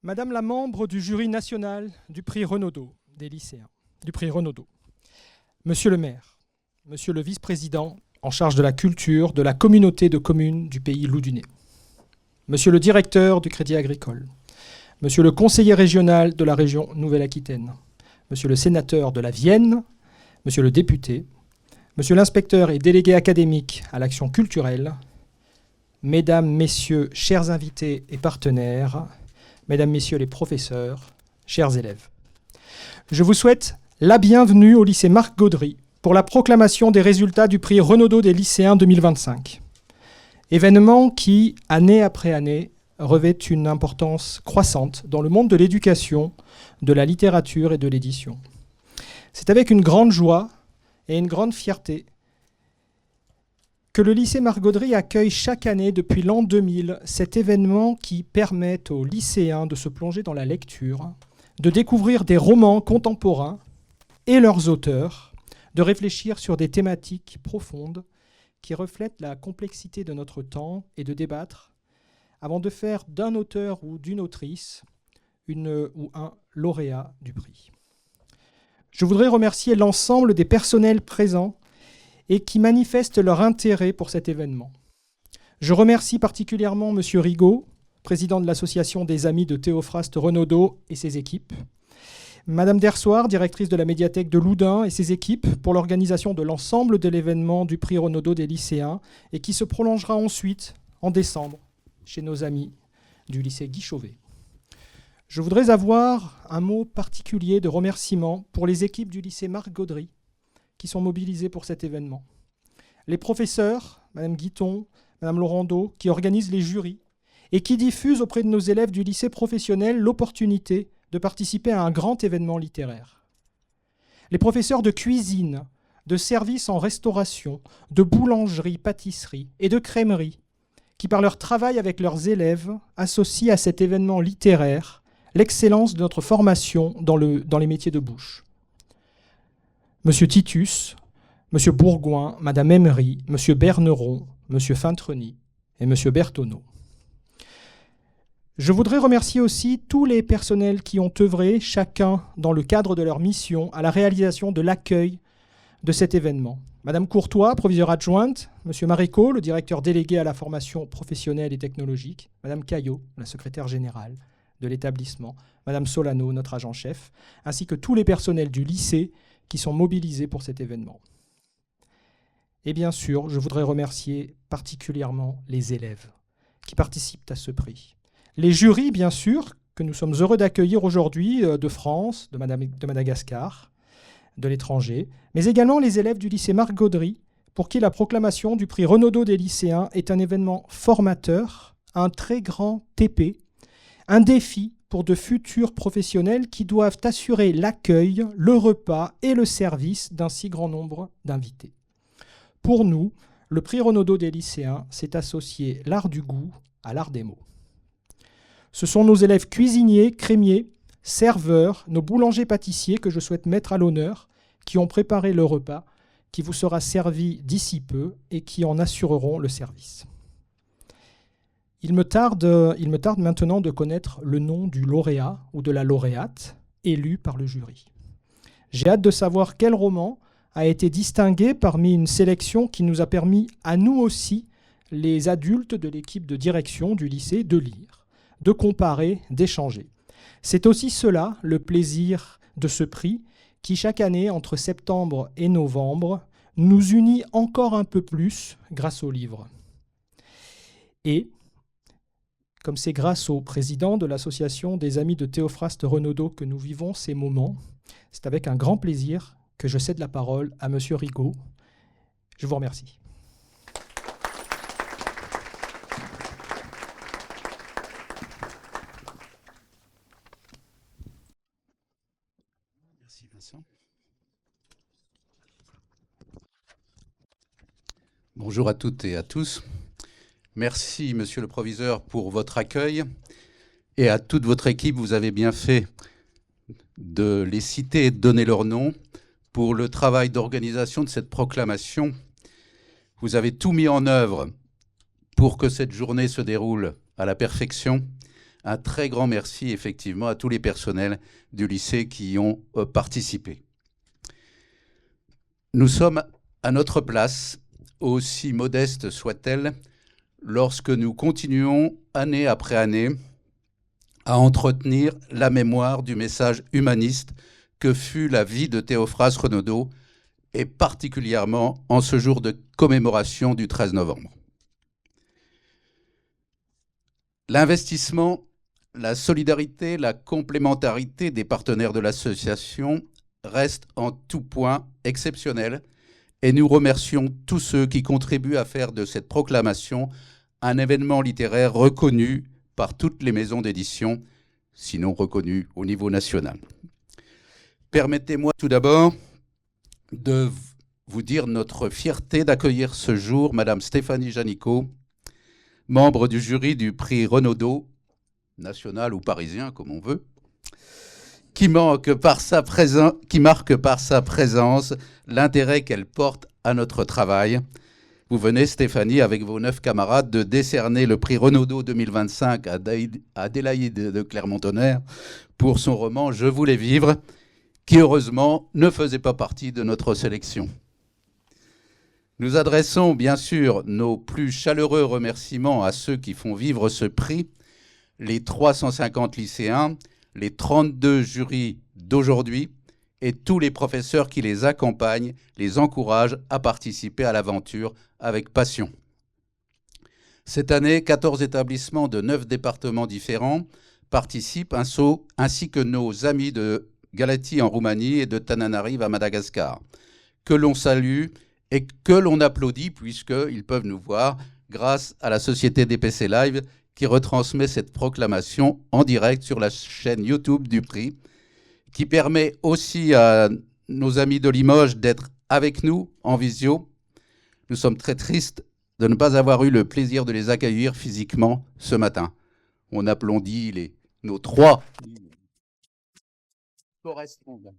Madame la membre du jury national du prix Renaudot, des lycéens, du prix Renaudot, Monsieur le maire, Monsieur le vice-président en charge de la culture de la communauté de communes du pays Loudunais, Monsieur le directeur du Crédit Agricole, Monsieur le conseiller régional de la région Nouvelle-Aquitaine, Monsieur le sénateur de la Vienne, Monsieur le député, Monsieur l'inspecteur et délégué académique à l'action culturelle, Mesdames, Messieurs, chers invités et partenaires, Mesdames, Messieurs les professeurs, chers élèves. Je vous souhaite la bienvenue au lycée Marc Gaudry pour la proclamation des résultats du prix Renaudot des lycéens 2025. Événement qui, année après année, revêt une importance croissante dans le monde de l'éducation, de la littérature et de l'édition. C'est avec une grande joie et une grande fierté que le lycée Marc Gaudry accueille chaque année depuis l'an 2000 cet événement qui permet aux lycéens de se plonger dans la lecture, de découvrir des romans contemporains et leurs auteurs, de réfléchir sur des thématiques profondes qui reflètent la complexité de notre temps et de débattre avant de faire d'un auteur ou d'une autrice une ou un lauréat du prix. Je voudrais remercier l'ensemble des personnels présents et qui manifestent leur intérêt pour cet événement. Je remercie particulièrement M. Rigaud, président de l'association des amis de Théophraste Renaudot et ses équipes, Madame Dersoir, directrice de la médiathèque de Loudun et ses équipes pour l'organisation de l'ensemble de l'événement du prix Renaudot des lycéens et qui se prolongera ensuite en décembre chez nos amis du lycée Guy Chauvet. Je voudrais avoir un mot particulier de remerciement pour les équipes du lycée Marc Gaudry qui sont mobilisées pour cet événement. Les professeurs, Madame Guiton, Madame Laurando, qui organisent les jurys et qui diffusent auprès de nos élèves du lycée professionnel l'opportunité de participer à un grand événement littéraire. Les professeurs de cuisine, de services en restauration, de boulangerie, pâtisserie et de crèmerie, qui par leur travail avec leurs élèves associent à cet événement littéraire l'excellence de notre formation dans les métiers de bouche. Monsieur Titus, Monsieur Bourgoin, Madame Emery, Monsieur Berneron, Monsieur Fintreny et Monsieur Bertonneau. Je voudrais remercier aussi tous les personnels qui ont œuvré, chacun dans le cadre de leur mission, à la réalisation de l'accueil de cet événement. Madame Courtois, proviseure adjointe, Monsieur Maréco, le directeur délégué à la formation professionnelle et technologique, Madame Caillot, la secrétaire générale de l'établissement, Madame Solano, notre agent-chef, ainsi que tous les personnels du lycée qui sont mobilisés pour cet événement. Et bien sûr, je voudrais remercier particulièrement les élèves qui participent à ce prix. Les jurys, bien sûr, que nous sommes heureux d'accueillir aujourd'hui de France, de Madagascar, de l'étranger, mais également les élèves du lycée Marc Gaudry, pour qui la proclamation du prix Renaudot des lycéens est un événement formateur, un très grand TP, un défi pour de futurs professionnels qui doivent assurer l'accueil, le repas et le service d'un si grand nombre d'invités. Pour nous, le prix Renaudot des lycéens s'est associé l'art du goût à l'art des mots. Ce sont nos élèves cuisiniers, crémiers, serveurs, nos boulangers-pâtissiers que je souhaite mettre à l'honneur, qui ont préparé le repas, qui vous sera servi d'ici peu et qui en assureront le service. Il me tarde maintenant de connaître le nom du lauréat ou de la lauréate élu par le jury. J'ai hâte de savoir quel roman a été distingué parmi une sélection qui nous a permis à nous aussi, les adultes de l'équipe de direction du lycée, de lire, de comparer, d'échanger. C'est aussi cela, le plaisir de ce prix, qui chaque année, entre septembre et novembre, nous unit encore un peu plus grâce au livre. Et comme c'est grâce au président de l'association des amis de Théophraste Renaudot que nous vivons ces moments, c'est avec un grand plaisir que je cède la parole à Monsieur Rigaud. Je vous remercie. Merci Vincent. Bonjour à toutes et à tous. Merci, Monsieur le Proviseur, pour votre accueil et à toute votre équipe. Vous avez bien fait de les citer et de donner leur nom pour le travail d'organisation de cette proclamation. Vous avez tout mis en œuvre pour que cette journée se déroule à la perfection, Un très grand merci, effectivement, à tous les personnels du lycée qui y ont participé. Nous sommes à notre place, aussi modeste soit-elle, lorsque nous continuons, année après année, à entretenir la mémoire du message humaniste que fut la vie de Théophraste Renaudot, et particulièrement en ce jour de commémoration du 13 novembre. L'investissement, la solidarité, la complémentarité des partenaires de l'association restent en tout point exceptionnels, et nous remercions tous ceux qui contribuent à faire de cette proclamation un événement littéraire reconnu par toutes les maisons d'édition, sinon reconnu au niveau national. Permettez-moi tout d'abord de vous dire notre fierté d'accueillir ce jour Madame Stéphanie Janicot, membre du jury du prix Renaudot, national ou parisien comme on veut, qui marque par sa présence l'intérêt qu'elle porte à notre travail. Vous venez, Stéphanie, avec vos 9 camarades, de décerner le prix Renaudot 2025 à Adélaïde de Clermont-Tonnerre pour son roman « Je voulais vivre », qui, heureusement, ne faisait pas partie de notre sélection. Nous adressons, bien sûr, nos plus chaleureux remerciements à ceux qui font vivre ce prix, les 350 lycéens, les 32 jurys d'aujourd'hui et tous les professeurs qui les accompagnent, les encouragent à participer à l'aventure avec passion. Cette année, 14 établissements de 9 départements différents participent, ainsi que nos amis de Galatie en Roumanie et de Tananarive à Madagascar, que l'on salue et que l'on applaudit puisqu'ils peuvent nous voir grâce à la société DPC Live qui retransmet cette proclamation en direct sur la chaîne YouTube du prix, qui permet aussi à nos amis de Limoges d'être avec nous en visio. Nous sommes très tristes de ne pas avoir eu le plaisir de les accueillir physiquement ce matin. On applaudit nos 3 correspondants.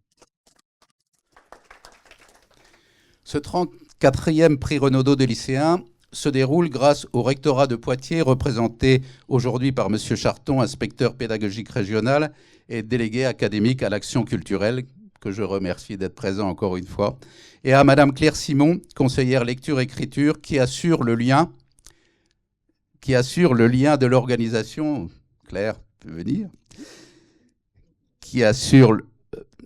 Ce 34e prix Renaudot des lycéens se déroule grâce au rectorat de Poitiers, représenté aujourd'hui par M. Charton, inspecteur pédagogique régional et délégué académique à l'action culturelle, que je remercie d'être présent encore une fois, et à Mme Claire Simon, conseillère lecture-écriture, qui assure le lien de l'organisation. Claire peut venir. Qui assure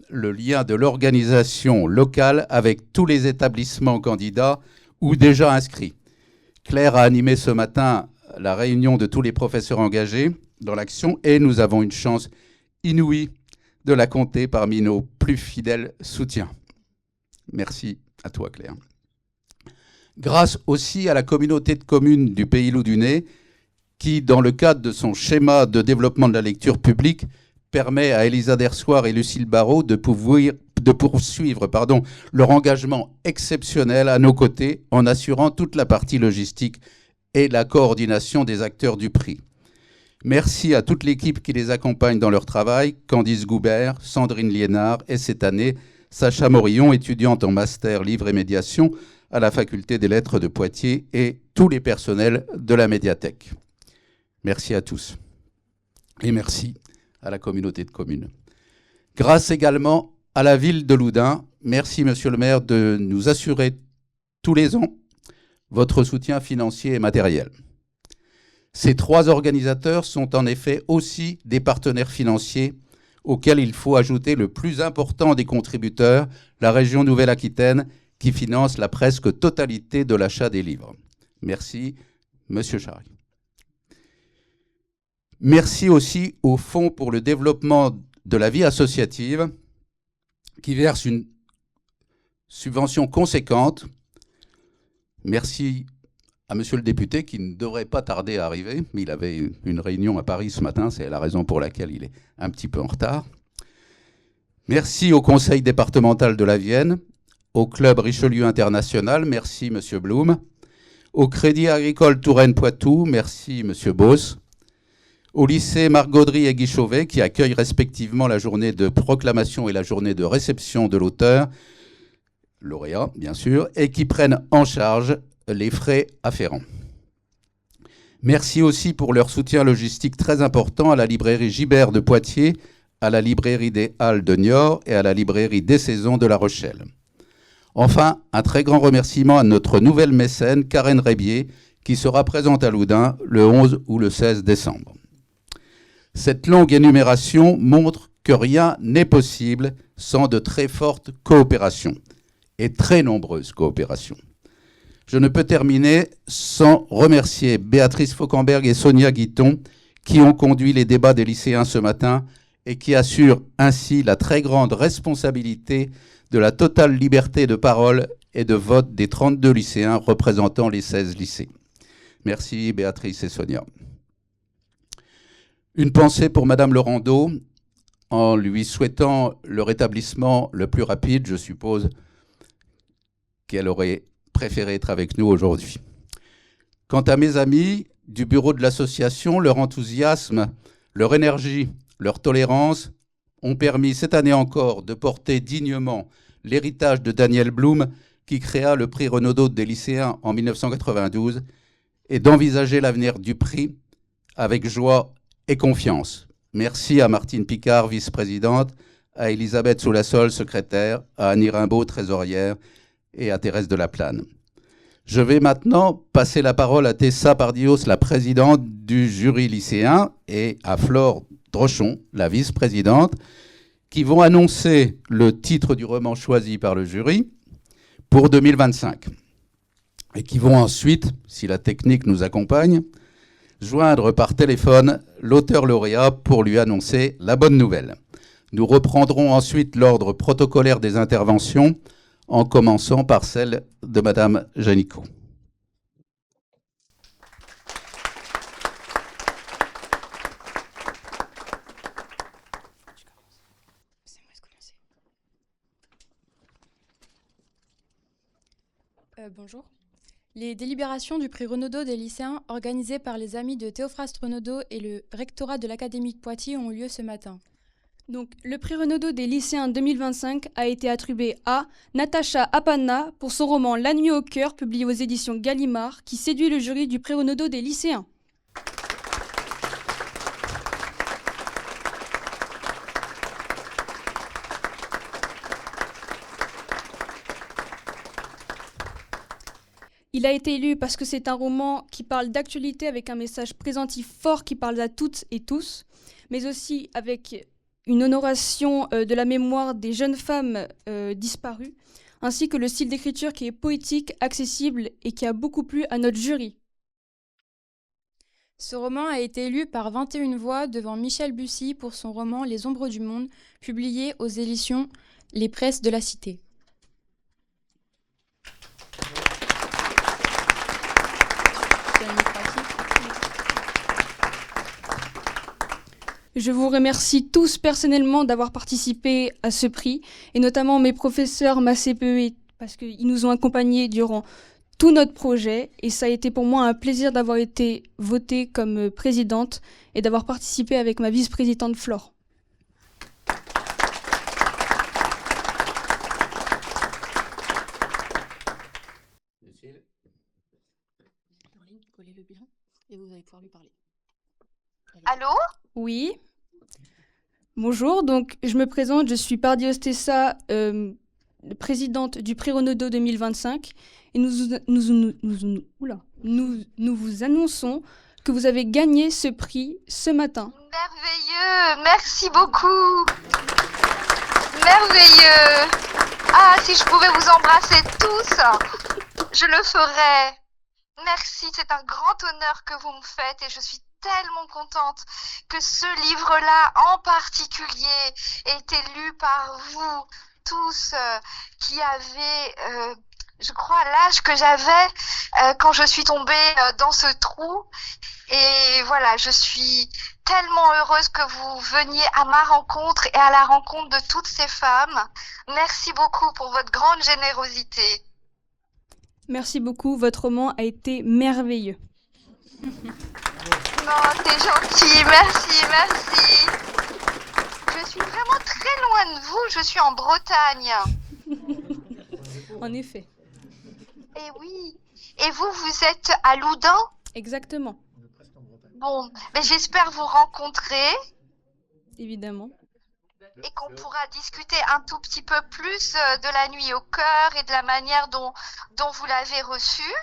le lien de l'organisation locale avec tous les établissements candidats ou déjà inscrits. Claire a animé ce matin la réunion de tous les professeurs engagés dans l'action et nous avons une chance inouïe de la compter parmi nos plus fidèles soutiens. Merci à toi, Claire. Grâce aussi à la communauté de communes du Pays Loudunais qui, dans le cadre de son schéma de développement de la lecture publique, permet à Elisa Dersoir et Lucille Barrault de poursuivre leur engagement exceptionnel à nos côtés en assurant toute la partie logistique et la coordination des acteurs du prix. Merci à toute l'équipe qui les accompagne dans leur travail, Candice Goubert, Sandrine Liénard et cette année, Sacha Morillon, étudiante en master livre et médiation à la faculté des lettres de Poitiers et tous les personnels de la médiathèque. Merci à tous. Et merci à la communauté de communes. Grâce également à la ville de Loudun, merci Monsieur le maire de nous assurer tous les ans votre soutien financier et matériel. Ces 3 organisateurs sont en effet aussi des partenaires financiers auxquels il faut ajouter le plus important des contributeurs, la région Nouvelle-Aquitaine, qui finance la presque totalité de l'achat des livres. Merci, Monsieur Charry. Merci aussi au Fonds pour le développement de la vie associative qui verse une subvention conséquente. Merci à monsieur le député qui ne devrait pas tarder à arriver, mais il avait une réunion à Paris ce matin, c'est la raison pour laquelle il est un petit peu en retard. Merci au Conseil départemental de la Vienne, au Club Richelieu International, merci monsieur Blum, au Crédit Agricole Touraine-Poitou, merci monsieur Beauce, au lycée Marc-Gaudry et Guy Chauvet, qui accueillent respectivement la journée de proclamation et la journée de réception de l'auteur, lauréat bien sûr, et qui prennent en charge les frais afférents. Merci aussi pour leur soutien logistique très important à la librairie Gibert de Poitiers, à la librairie des Halles de Niort et à la librairie des Saisons de La Rochelle. Enfin, un très grand remerciement à notre nouvelle mécène, Karen Rébier, qui sera présente à Loudun le 11 ou le 16 décembre. Cette longue énumération montre que rien n'est possible sans de très fortes coopérations, et très nombreuses coopérations. Je ne peux terminer sans remercier Béatrice Fauquemberg et Sonia Guiton, qui ont conduit les débats des lycéens ce matin et qui assurent ainsi la très grande responsabilité de la totale liberté de parole et de vote des 32 lycéens représentant les 16 lycées. Merci Béatrice et Sonia. Une pensée pour Madame Laurando, en lui souhaitant le rétablissement le plus rapide. Je suppose qu'elle aurait préféré être avec nous aujourd'hui. Quant à mes amis du bureau de l'association, leur enthousiasme, leur énergie, leur tolérance ont permis cette année encore de porter dignement l'héritage de Daniel Blum, qui créa le prix Renaudot des lycéens en 1992, et d'envisager l'avenir du prix avec joie et confiance. Merci à Martine Picard, vice-présidente, à Elisabeth Soulassol, secrétaire, à Annie Rimbaud, trésorière, et à Thérèse Delaplane. Je vais maintenant passer la parole à Tessa Pardios, la présidente du jury lycéen, et à Flore Drochon, la vice-présidente, qui vont annoncer le titre du roman choisi par le jury pour 2025. Et qui vont ensuite, si la technique nous accompagne, joindre par téléphone l'auteur lauréat pour lui annoncer la bonne nouvelle. Nous reprendrons ensuite l'ordre protocolaire des interventions, en commençant par celle de Madame Janicot. Bonjour. Les délibérations du prix Renaudot des lycéens organisées par les amis de Théophraste Renaudot et le rectorat de l'Académie de Poitiers ont lieu ce matin. Donc, le prix Renaudot des lycéens 2025 a été attribué à Natacha Apanna pour son roman La nuit au cœur, publié aux éditions Gallimard, qui séduit le jury du prix Renaudot des lycéens. Il a été élu parce que c'est un roman qui parle d'actualité avec un message présentif fort qui parle à toutes et tous, mais aussi avec une honoration de la mémoire des jeunes femmes disparues, ainsi que le style d'écriture qui est poétique, accessible et qui a beaucoup plu à notre jury. Ce roman a été élu par 21 voix devant Michel Bussy pour son roman Les ombres du monde, publié aux éditions Les Presses de la Cité. Je vous remercie tous personnellement d'avoir participé à ce prix, et notamment mes professeurs, ma CPE, parce qu'ils nous ont accompagnés durant tout notre projet, et ça a été pour moi un plaisir d'avoir été votée comme présidente et d'avoir participé avec ma vice-présidente Flore. Allô ? Oui. Bonjour, donc je me présente, je suis Pardios Tessa, présidente du prix Renaudot 2025, et nous vous annonçons que vous avez gagné ce prix ce matin. Merveilleux, merci beaucoup. Merveilleux. Ah, si je pouvais vous embrasser tous, je le ferais. Merci, c'est un grand honneur que vous me faites et je suis tellement contente que ce livre-là en particulier ait été lu par vous tous qui avez, je crois, l'âge que j'avais quand je suis tombée dans ce trou. Et voilà, je suis tellement heureuse que vous veniez à ma rencontre et à la rencontre de toutes ces femmes. Merci beaucoup pour votre grande générosité. Merci beaucoup, votre roman a été merveilleux. Non, t'es gentil, merci, merci. Je suis vraiment très loin de vous, je suis en Bretagne. En effet. Et oui, et vous êtes à Loudun ? Exactement. Bon, mais j'espère vous rencontrer Évidemment. et qu'on pourra discuter un tout petit peu plus de la nuit au cœur et de la manière dont vous l'avez reçue.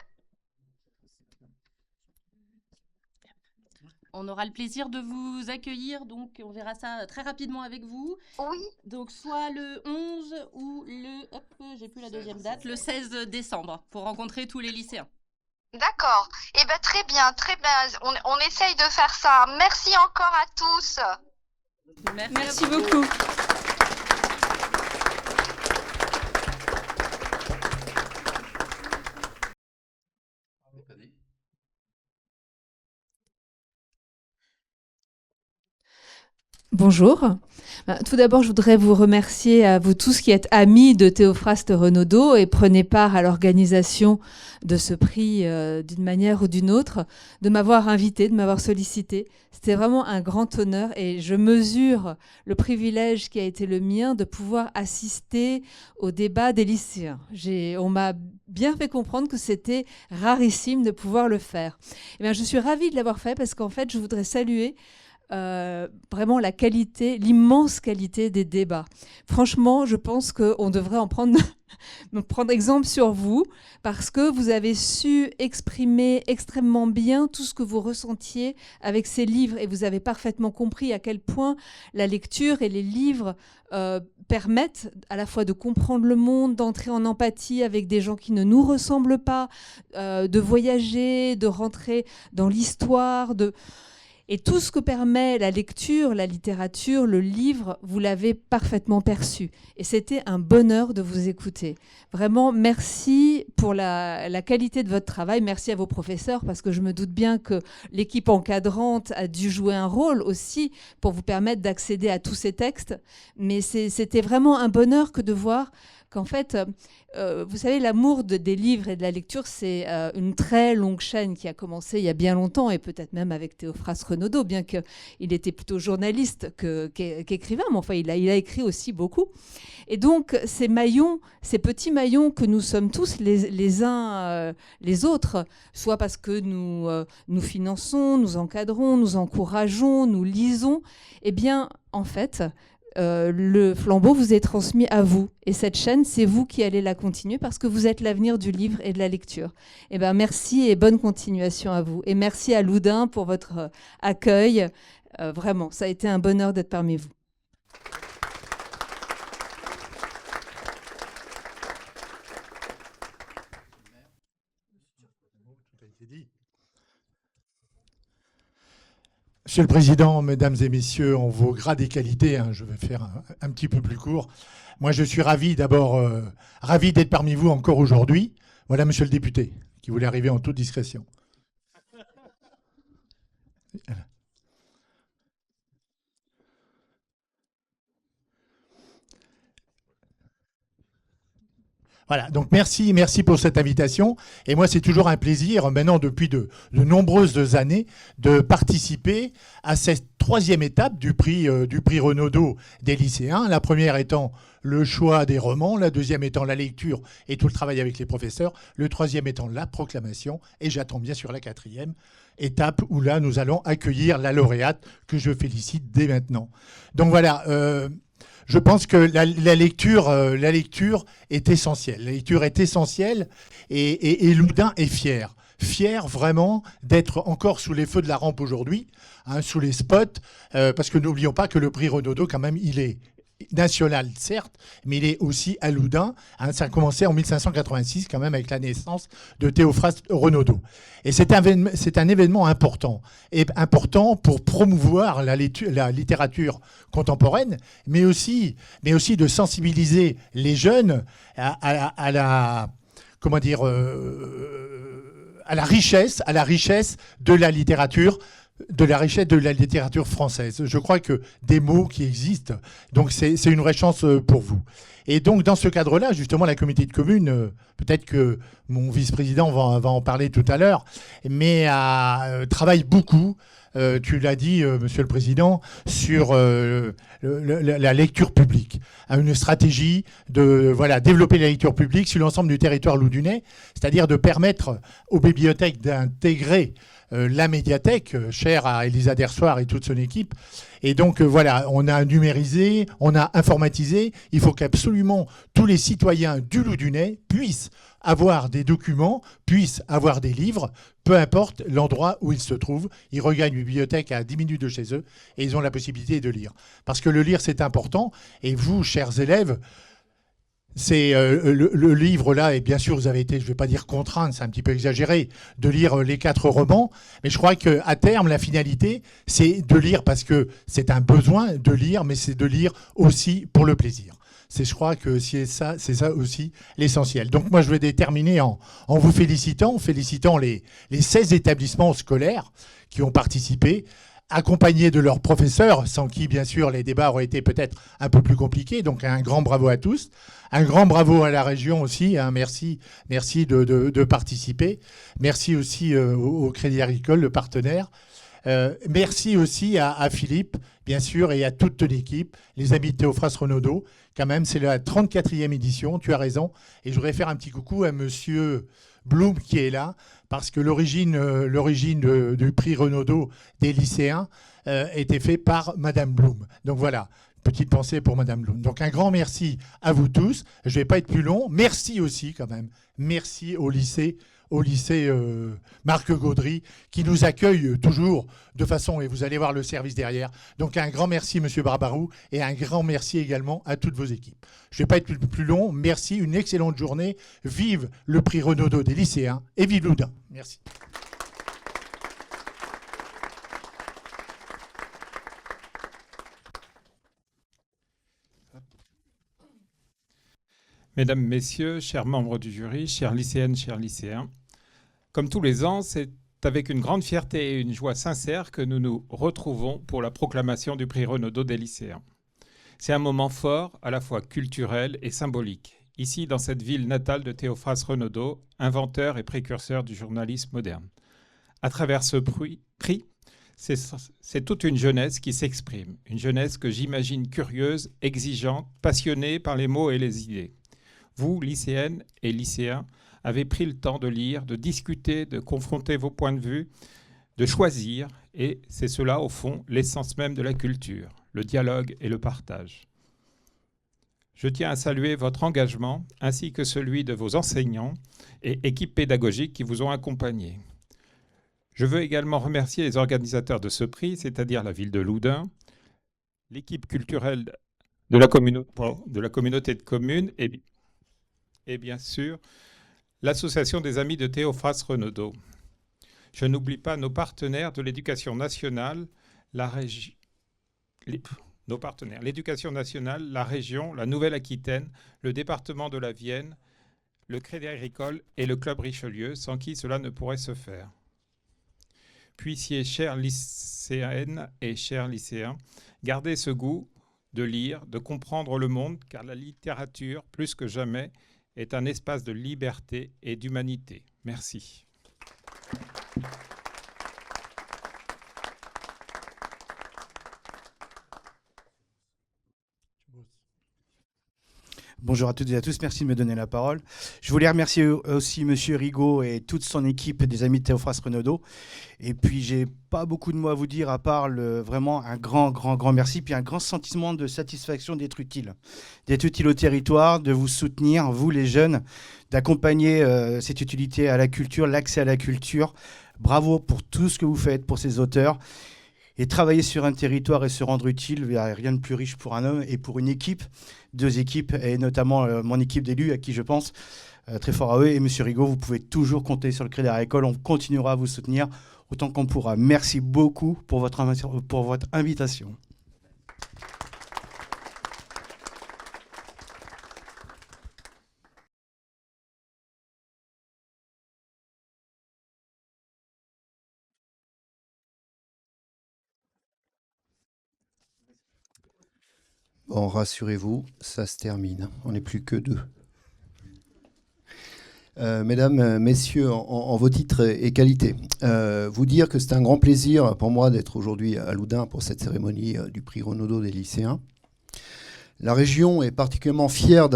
On aura le plaisir de vous accueillir, donc on verra ça très rapidement avec vous. Oui, Donc soit le 11 ou j'ai plus la deuxième date, le 16 décembre, pour rencontrer tous les lycéens. d'accord. Eh bien, très bien, très bien. On essaye de faire ça. Merci encore à tous. Merci beaucoup. Bonjour. Tout d'abord, je voudrais vous remercier à vous tous qui êtes amis de Théophraste Renaudot et prenez part à l'organisation de ce prix d'une manière ou d'une autre, de m'avoir invité, de m'avoir sollicité. C'était vraiment un grand honneur et je mesure le privilège qui a été le mien de pouvoir assister au débat des lycéens. On m'a bien fait comprendre que c'était rarissime de pouvoir le faire. Eh bien, je suis ravie de l'avoir fait parce qu'en fait, je voudrais saluer vraiment la qualité, l'immense qualité des débats. Franchement, je pense qu'on devrait en prendre exemple sur vous parce que vous avez su exprimer extrêmement bien tout ce que vous ressentiez avec ces livres et vous avez parfaitement compris à quel point la lecture et les livres permettent à la fois de comprendre le monde, d'entrer en empathie avec des gens qui ne nous ressemblent pas, de voyager, de rentrer dans l'histoire, et tout ce que permet la lecture, la littérature, le livre, vous l'avez parfaitement perçu. Et c'était un bonheur de vous écouter. Vraiment, merci pour la qualité de votre travail. Merci à vos professeurs, parce que je me doute bien que l'équipe encadrante a dû jouer un rôle aussi pour vous permettre d'accéder à tous ces textes. Mais c'était vraiment un bonheur que de voir qu'en fait, vous savez, l'amour des livres et de la lecture, c'est une très longue chaîne qui a commencé il y a bien longtemps, et peut-être même avec Théophraste Renaudot, bien qu'il était plutôt journaliste qu'écrivain, mais enfin, il a écrit aussi beaucoup. Et donc, ces maillons, ces petits maillons que nous sommes tous les uns les autres, soit parce que nous finançons, nous encadrons, nous encourageons, nous lisons, eh bien, en fait, le flambeau vous est transmis à vous. Et cette chaîne, c'est vous qui allez la continuer parce que vous êtes l'avenir du livre et de la lecture. Eh ben, merci et bonne continuation à vous. Et merci à Loudun pour votre accueil. Vraiment, ça a été un bonheur d'être parmi vous. Monsieur le Président, Mesdames et Messieurs, en vos grades et qualités, je vais faire un petit peu plus court. Moi, je suis ravi ravi d'être parmi vous encore aujourd'hui. Voilà, Monsieur le député, qui voulait arriver en toute discrétion. Voilà, donc merci pour cette invitation. Et moi, c'est toujours un plaisir, maintenant depuis de nombreuses années, de participer à cette troisième étape du prix Renaudot des lycéens. La première étant le choix des romans, la deuxième étant la lecture et tout le travail avec les professeurs, le troisième étant la proclamation, et j'attends bien sûr la quatrième étape où là, nous allons accueillir la lauréate que je félicite dès maintenant. Donc voilà. Je pense que la lecture est essentielle. La lecture est essentielle et Loudun est fier. Fier vraiment d'être encore sous les feux de la rampe aujourd'hui, sous les spots, parce que n'oublions pas que le prix Renaudot, quand même, il est national, certes, mais il est aussi à Loudun. Ça a commencé en 1586, quand même, avec la naissance de Théophraste Renaudot. Et c'est un événement important. Et important pour promouvoir la littérature contemporaine, mais aussi de sensibiliser les jeunes à la richesse de la littérature, française. Je crois que des mots qui existent, donc c'est une vraie chance pour vous. Et donc, dans ce cadre-là, justement, la communauté de communes, peut-être que mon vice-président va en parler tout à l'heure, mais travaille beaucoup tu l'as dit, Monsieur le Président, sur la lecture publique, à une stratégie de développer la lecture publique sur l'ensemble du territoire loudunais, c'est-à-dire de permettre aux bibliothèques d'intégrer la médiathèque, chère à Elisa Dersoir et toute son équipe. Et donc, on a numérisé, on a informatisé. Il faut qu'absolument tous les citoyens du Loudunais puissent avoir des documents, puissent avoir des livres, peu importe l'endroit où ils se trouvent. Ils regagnent une bibliothèque à 10 minutes de chez eux et ils ont la possibilité de lire. Parce que le lire, c'est important. Et vous, chers élèves, c'est le livre là, et bien sûr vous avez été, je ne vais pas dire contrainte, c'est un petit peu exagéré, de lire les 4 romans, mais je crois qu'à terme, la finalité, c'est de lire parce que c'est un besoin de lire, mais c'est de lire aussi pour le plaisir. Je crois que c'est ça aussi l'essentiel. Donc moi je vais terminer en vous félicitant les 16 établissements scolaires qui ont participé, accompagnés de leurs professeurs, sans qui, bien sûr, les débats auraient été peut-être un peu plus compliqués. Donc, un grand bravo à tous. Un grand bravo à la région aussi. Hein, merci de participer. Merci aussi au Crédit Agricole, le partenaire. Merci aussi à Philippe, bien sûr, et à toute l'équipe, les amis de Théophraste Renaudot. Quand même, c'est la 34e édition, tu as raison. Et je voudrais faire un petit coucou à monsieur Blum qui est là, parce que l'origine du prix Renaudot des lycéens était faite par Madame Blum. Donc voilà, petite pensée pour Madame Blum. Donc un grand merci à vous tous. Je ne vais pas être plus long. Merci aussi quand même. Merci au lycée Marc Gaudry, qui nous accueille toujours de façon, et vous allez voir le service derrière. Donc un grand merci, Monsieur Barbarou, et un grand merci également à toutes vos équipes. Je ne vais pas être plus long. Merci, une excellente journée. Vive le prix Renaudot des lycéens et vive Loudun. Merci. Mesdames, Messieurs, chers membres du jury, chères lycéennes, chers lycéens, comme tous les ans, c'est avec une grande fierté et une joie sincère que nous nous retrouvons pour la proclamation du prix Renaudot des lycéens. C'est un moment fort, à la fois culturel et symbolique, ici dans cette ville natale de Théophraste Renaudot, inventeur et précurseur du journalisme moderne. À travers ce prix, c'est toute une jeunesse qui s'exprime, une jeunesse que j'imagine curieuse, exigeante, passionnée par les mots et les idées. Vous, lycéennes et lycéens, avez pris le temps de lire, de discuter, de confronter vos points de vue, de choisir, et c'est cela, au fond, l'essence même de la culture, le dialogue et le partage. Je tiens à saluer votre engagement, ainsi que celui de vos enseignants et équipes pédagogiques qui vous ont accompagnés. Je veux également remercier les organisateurs de ce prix, c'est-à-dire la ville de Loudun, l'équipe culturelle de la communauté de communes et bien sûr, l'Association des Amis de Théophraste Renaudot. Je n'oublie pas nos partenaires de l'éducation nationale, nos partenaires, l'éducation nationale, la région, la Nouvelle-Aquitaine, le département de la Vienne, le Crédit Agricole et le Club Richelieu, sans qui cela ne pourrait se faire. Puissiez, chères lycéennes et chers lycéens, garder ce goût de lire, de comprendre le monde, car la littérature, plus que jamais, est un espace de liberté et d'humanité. Merci. Bonjour à toutes et à tous, merci de me donner la parole. Je voulais remercier aussi Monsieur Rigaud et toute son équipe des amis de Théophraste Renaudot. Et puis, j'ai pas beaucoup de mots à vous dire, à part vraiment un grand merci, puis un grand sentiment de satisfaction d'être utile au territoire, de vous soutenir, vous les jeunes, d'accompagner cette utilité à la culture, l'accès à la culture. Bravo pour tout ce que vous faites pour ces auteurs. Et travailler sur un territoire et se rendre utile, il n'y a rien de plus riche pour un homme et pour une équipe, 2 équipes, et notamment mon équipe d'élus à qui je pense très fort à eux. Et M. Rigaud, vous pouvez toujours compter sur le Crédit Agricole. On continuera à vous soutenir autant qu'on pourra. Merci beaucoup pour votre invitation. Bon, rassurez-vous, ça se termine. On n'est plus que 2. Mesdames, Messieurs, en vos titres et qualités, vous dire que c'est un grand plaisir pour moi d'être aujourd'hui à Loudun pour cette cérémonie du prix Renaudot des lycéens. La région est particulièrement fière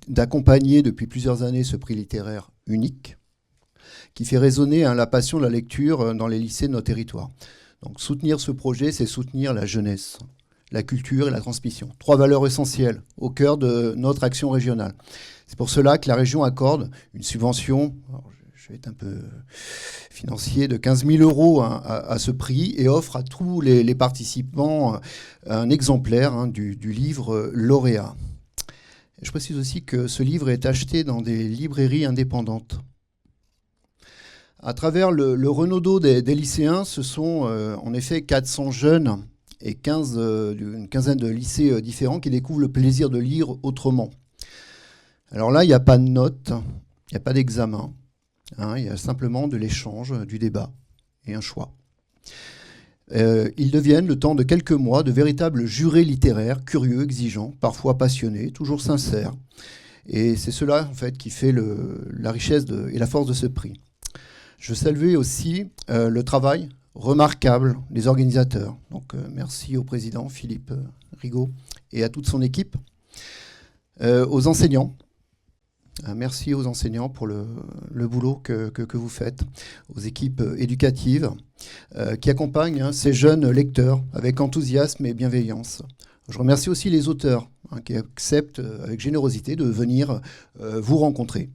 d'accompagner depuis plusieurs années ce prix littéraire unique qui fait résonner la passion de la lecture dans les lycées de nos territoires. Donc soutenir ce projet, c'est soutenir la jeunesse, la culture et la transmission. 3 valeurs essentielles au cœur de notre action régionale. C'est pour cela que la région accorde une subvention, je vais être un peu financier, de 15 000 € à ce prix et offre à tous les participants un exemplaire du livre lauréat. Je précise aussi que ce livre est acheté dans des librairies indépendantes. À travers le Renaudot des lycéens, ce sont en effet 400 jeunes et une quinzaine de lycées différents qui découvrent le plaisir de lire autrement. Alors là, il n'y a pas de notes, il n'y a pas d'examen, il y a simplement de l'échange, du débat et un choix. Ils deviennent, le temps de quelques mois, de véritables jurés littéraires, curieux, exigeants, parfois passionnés, toujours sincères. Et c'est cela, en fait, qui fait la richesse et la force de ce prix. Je salue aussi le travail remarquable des organisateurs. Donc, merci au président Philippe Rigaud et à toute son équipe, aux enseignants. Merci aux enseignants pour le boulot que vous faites, aux équipes éducatives qui accompagnent ces jeunes lecteurs avec enthousiasme et bienveillance. Je remercie aussi les auteurs qui acceptent avec générosité de venir vous rencontrer.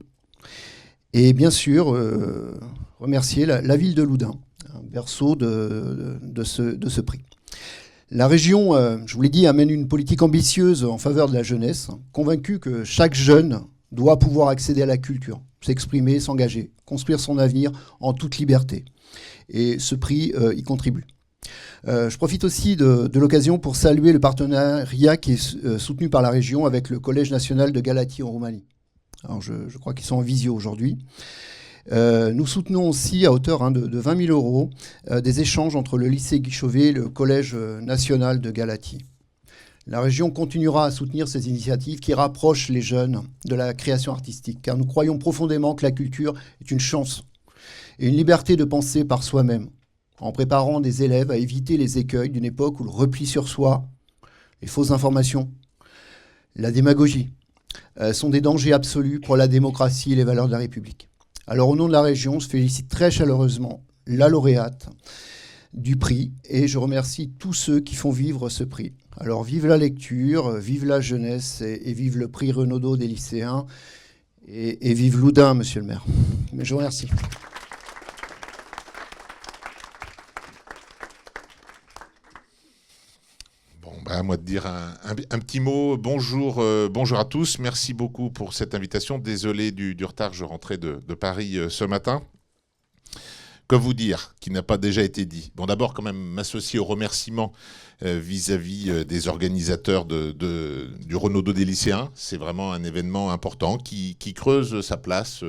Et bien sûr, remercier la ville de Loudun, berceau de ce prix. La région, je vous l'ai dit, amène une politique ambitieuse en faveur de la jeunesse, convaincue que chaque jeune doit pouvoir accéder à la culture, s'exprimer, s'engager, construire son avenir en toute liberté. Et ce prix y contribue. Je profite aussi de l'occasion pour saluer le partenariat qui est soutenu par la région avec le Collège national de Galatie en Roumanie. Alors je crois qu'ils sont en visio aujourd'hui. Nous soutenons aussi à hauteur de 20 000 € des échanges entre le lycée Guy Chauvet et le Collège national de Galatie. La région continuera à soutenir ces initiatives qui rapprochent les jeunes de la création artistique, car nous croyons profondément que la culture est une chance et une liberté de penser par soi-même, en préparant des élèves à éviter les écueils d'une époque où le repli sur soi, les fausses informations, la démagogie sont des dangers absolus pour la démocratie et les valeurs de la République. Alors au nom de la région, je félicite très chaleureusement la lauréate du prix et je remercie tous ceux qui font vivre ce prix. Alors vive la lecture, vive la jeunesse et vive le prix Renaudot des lycéens et vive Loudun, monsieur le maire. Mais je vous remercie. À moi de dire un petit mot. Bonjour, bonjour à tous. Merci beaucoup pour cette invitation. Désolé du retard, je rentrais de Paris ce matin. Que vous dire qui n'a pas déjà été dit? Bon, d'abord, quand même, m'associer aux remerciements vis-à-vis des organisateurs du Renaudot des lycéens. C'est vraiment un événement important qui creuse sa place,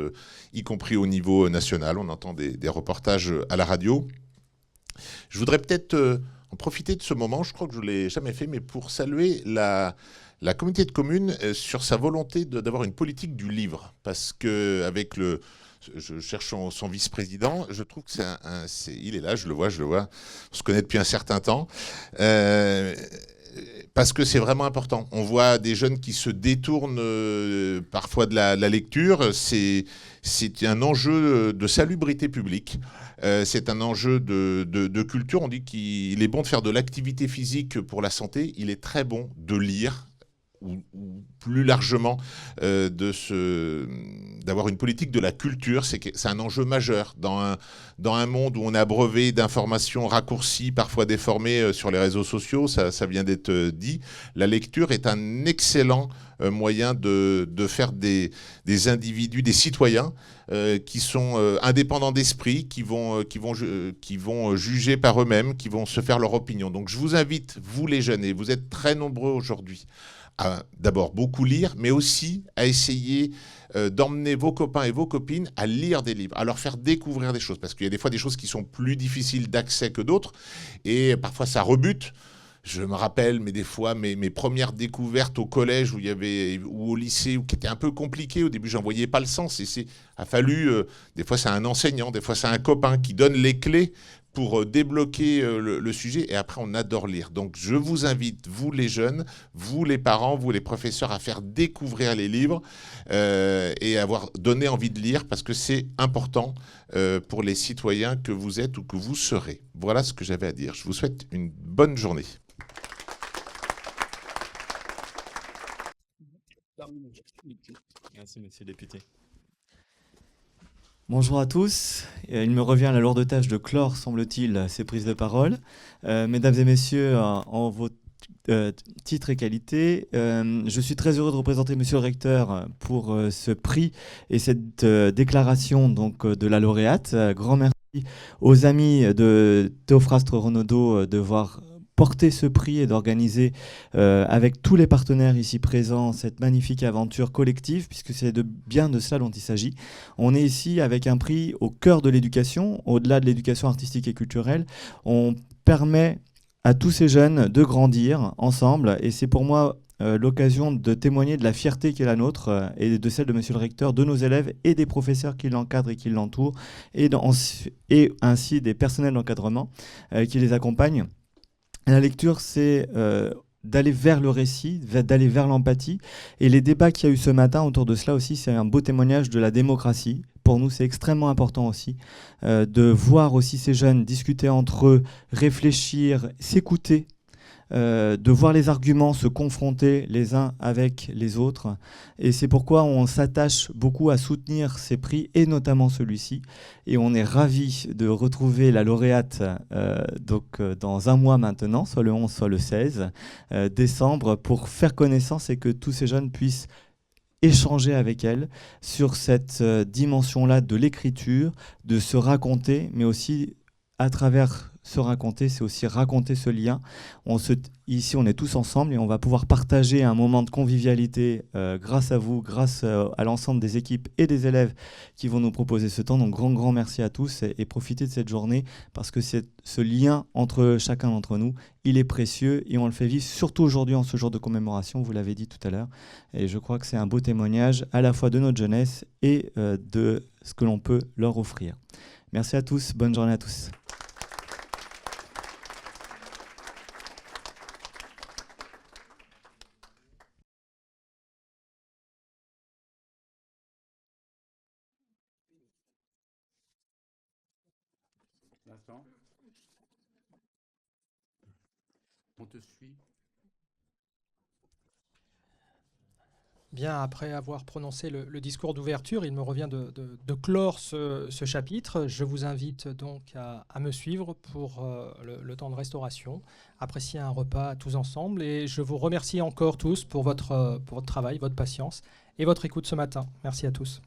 y compris au niveau national. On entend des reportages à la radio. Je voudrais peut-être profiter de ce moment, je crois que je ne l'ai jamais fait, mais pour saluer la communauté de communes sur sa volonté d'avoir une politique du livre. Parce qu'avec je cherche son vice-président, je trouve que il est là, je le vois, on se connaît depuis un certain temps. Parce que c'est vraiment important. On voit des jeunes qui se détournent parfois de la lecture. C'est un enjeu de salubrité publique. C'est un enjeu de culture. On dit qu'il est bon de faire de l'activité physique pour la santé. Il est très bon de lire, ou plus largement d'avoir une politique de la culture. C'est un enjeu majeur dans un monde où on est abreuvé d'informations raccourcies, parfois déformées sur les réseaux sociaux. Ça vient d'être dit. La lecture est un excellent moyen de faire des individus, des citoyens qui sont indépendants d'esprit, qui vont juger par eux-mêmes, qui vont se faire leur opinion. Donc je vous invite, vous les jeunes, et vous êtes très nombreux aujourd'hui, à d'abord beaucoup lire, mais aussi à essayer d'emmener vos copains et vos copines à lire des livres, à leur faire découvrir des choses, parce qu'il y a des fois des choses qui sont plus difficiles d'accès que d'autres, et parfois ça rebute. Je me rappelle, mais des fois, mes premières découvertes au collège ou au lycée, qui étaient un peu compliquées. Au début, j'en voyais pas le sens. Et a fallu, des fois, c'est un enseignant, des fois, c'est un copain qui donne les clés pour débloquer le sujet. Et après, on adore lire. Donc, je vous invite, vous les jeunes, vous les parents, vous les professeurs, à faire découvrir les livres et avoir donné envie de lire, parce que c'est important pour les citoyens que vous êtes ou que vous serez. Voilà ce que j'avais à dire. Je vous souhaite une bonne journée. Merci, monsieur le député. Bonjour à tous. Il me revient la lourde tâche de clore, semble-t-il, ces prises de parole. Mesdames et messieurs, en vos titres et qualités, je suis très heureux de représenter monsieur le recteur pour ce prix et cette déclaration donc, de la lauréate. Grand merci aux amis de Théophraste Renaudot de voir porter ce prix et d'organiser avec tous les partenaires ici présents cette magnifique aventure collective, puisque c'est bien de cela dont il s'agit. On est ici avec un prix au cœur de l'éducation, au-delà de l'éducation artistique et culturelle. On permet à tous ces jeunes de grandir ensemble, et c'est pour moi l'occasion de témoigner de la fierté qui est la nôtre et de celle de monsieur le recteur, de nos élèves et des professeurs qui l'encadrent et qui l'entourent, et ainsi des personnels d'encadrement qui les accompagnent. La lecture, c'est d'aller vers le récit, d'aller vers l'empathie. Et les débats qu'il y a eu ce matin autour de cela aussi, c'est un beau témoignage de la démocratie. Pour nous, c'est extrêmement important aussi de voir aussi ces jeunes discuter entre eux, réfléchir, s'écouter, de voir les arguments se confronter les uns avec les autres. Et c'est pourquoi on s'attache beaucoup à soutenir ces prix, et notamment celui-ci. Et on est ravis de retrouver la lauréate dans un mois maintenant, soit le 11, soit le 16 décembre, pour faire connaissance et que tous ces jeunes puissent échanger avec elle sur cette dimension-là de l'écriture, de se raconter, mais aussi à travers se raconter, c'est aussi raconter ce lien. Ici, on est tous ensemble et on va pouvoir partager un moment de convivialité grâce à vous, grâce à l'ensemble des équipes et des élèves qui vont nous proposer ce temps. Donc, grand merci à tous et profitez de cette journée, parce que ce lien entre chacun d'entre nous, il est précieux et on le fait vivre, surtout aujourd'hui en ce jour de commémoration, vous l'avez dit tout à l'heure. Et je crois que c'est un beau témoignage à la fois de notre jeunesse et de ce que l'on peut leur offrir. Merci à tous, bonne journée à tous. On te suit. Bien, après avoir prononcé le discours d'ouverture, il me revient de clore ce chapitre. Je vous invite donc à me suivre pour le temps de restauration, apprécier un repas tous ensemble. Et je vous remercie encore tous pour votre travail, votre patience et votre écoute ce matin. Merci à tous.